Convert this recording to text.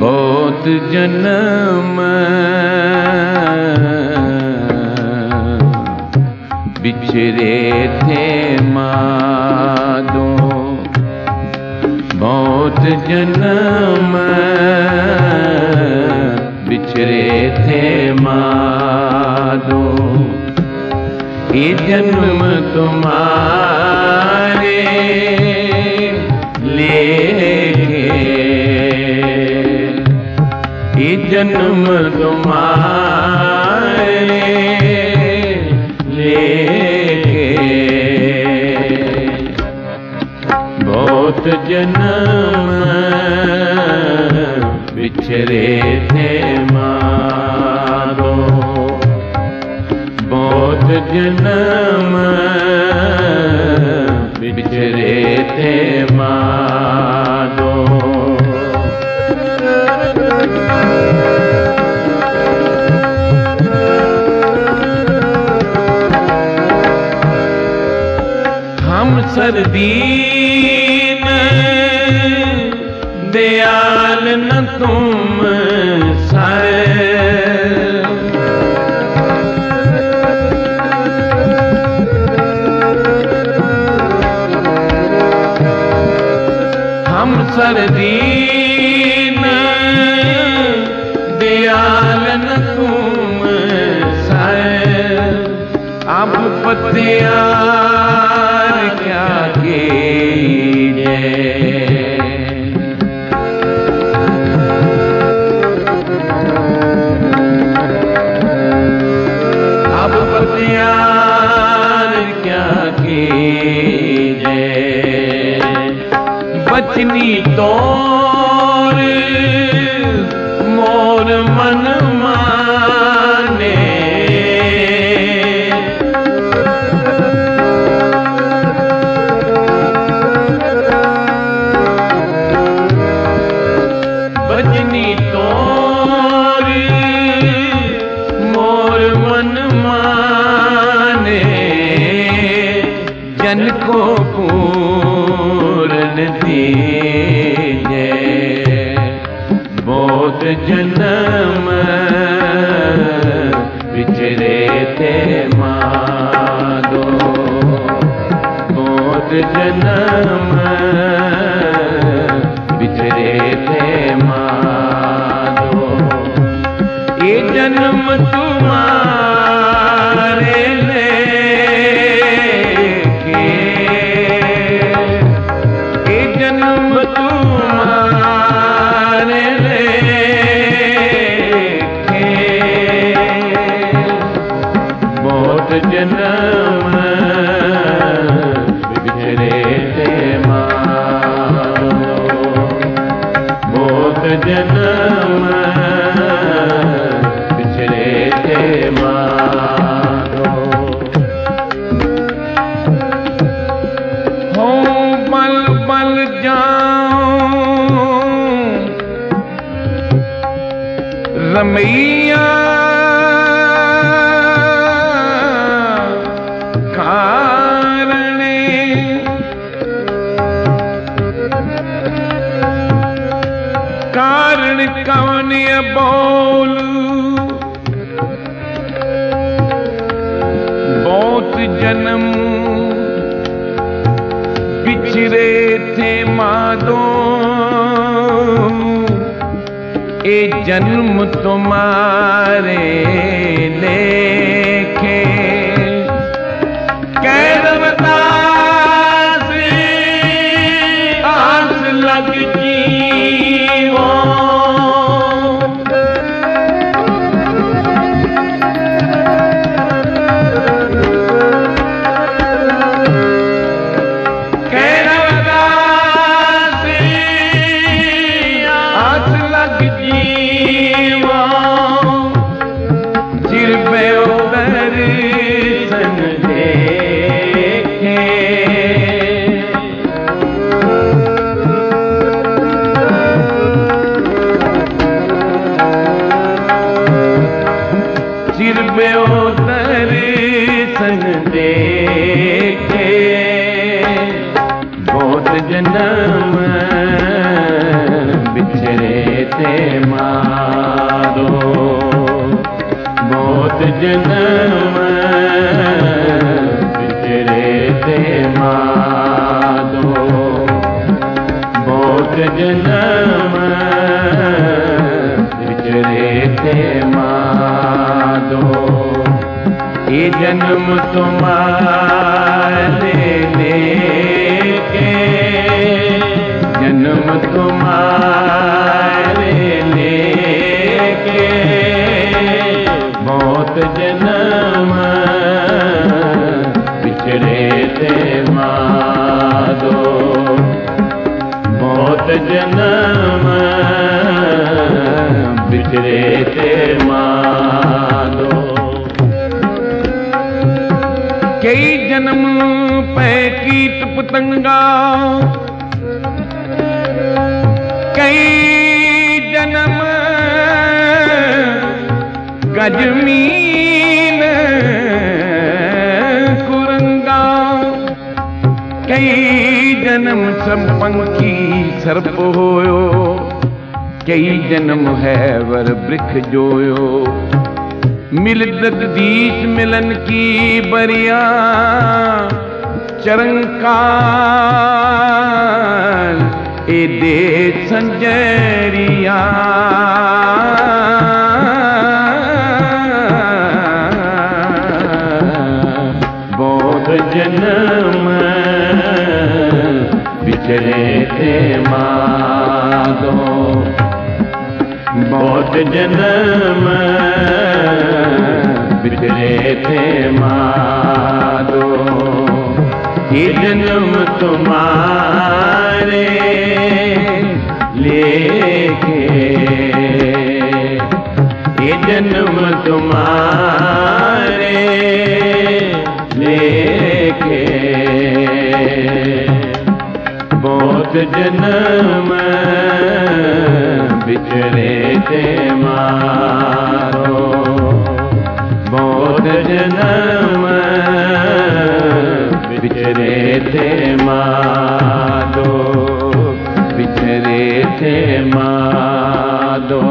बहुत जन्म बिछड़े थे मादो, बहुत जन्म बिछड़े थे मादो, ये जन्म तुम्हारे लेके, ये जन्म तुम्हारे लेके, बहुत जन्म बिछड़े थे मारो, बहुत जन्म बिछड़े थे मारो। हम सरदीन दयाल न तुम सारे, हम सरदीन दयाल न तुम सारे, अब पतियार क्या कीजिए, अब पतियार क्या कीजिए, बचनी तोर मोर मन माने, बचनी तोर मोर मन माने, जन को पूर्ण दीजे, बहुत जन्म बिछड़े थे मादो, बहुत जन्म बिछड़े थे मादो, ये जन्म तुम्हारे लेके, ये जन्म तुम्हारे लेके, बहुत जन्म बिछड़े थे मारो, बहुत जन्म बिछड़े थे मारो। हो बल बल जाऊं रमैया कारणे, कारण कौन ये बोलू, बहुत जन्म बिछड़े थे मादो, ये जन्म तुम्हारे लेके, कैरवदास आस लग जीवो, कैरवदास आस लग जीवो, चिर पे फिर बेओतर सन देखे, बहुत जन्म बिछड़े थे मारो, बहुत जन्म बिछड़े थे मारो, बहुत जन्म बिछड़े थे मारो। ये जन्म तुम्हारे लेके, जन्म तुम्हारे लेके, बहुत जन्म बिछड़े थे मारो, बहुत जन्म बिछड़े थे मारो। कई जन्म पे कीट पतंगा, कई जन्म गजमीन कुरंगा, कई जन्म सब पंखी सर्प होयो, कई जन्म है वर वृक्ष जोयो। मिल जगदीश मिलन की बरिया, चरंकार ए दे संजरिया, बहुत जन्म बिछड़े थे माधो, बहुत जन्म बिछड़े थे माधो। ये जन्म तुम्हारे लेके, ये जन्म तुम्हारे लेके, बहुत जन्म बिछड़े थे मारो, बहुत जन्म बिछड़े थे मारो, बिछड़े थे मारो।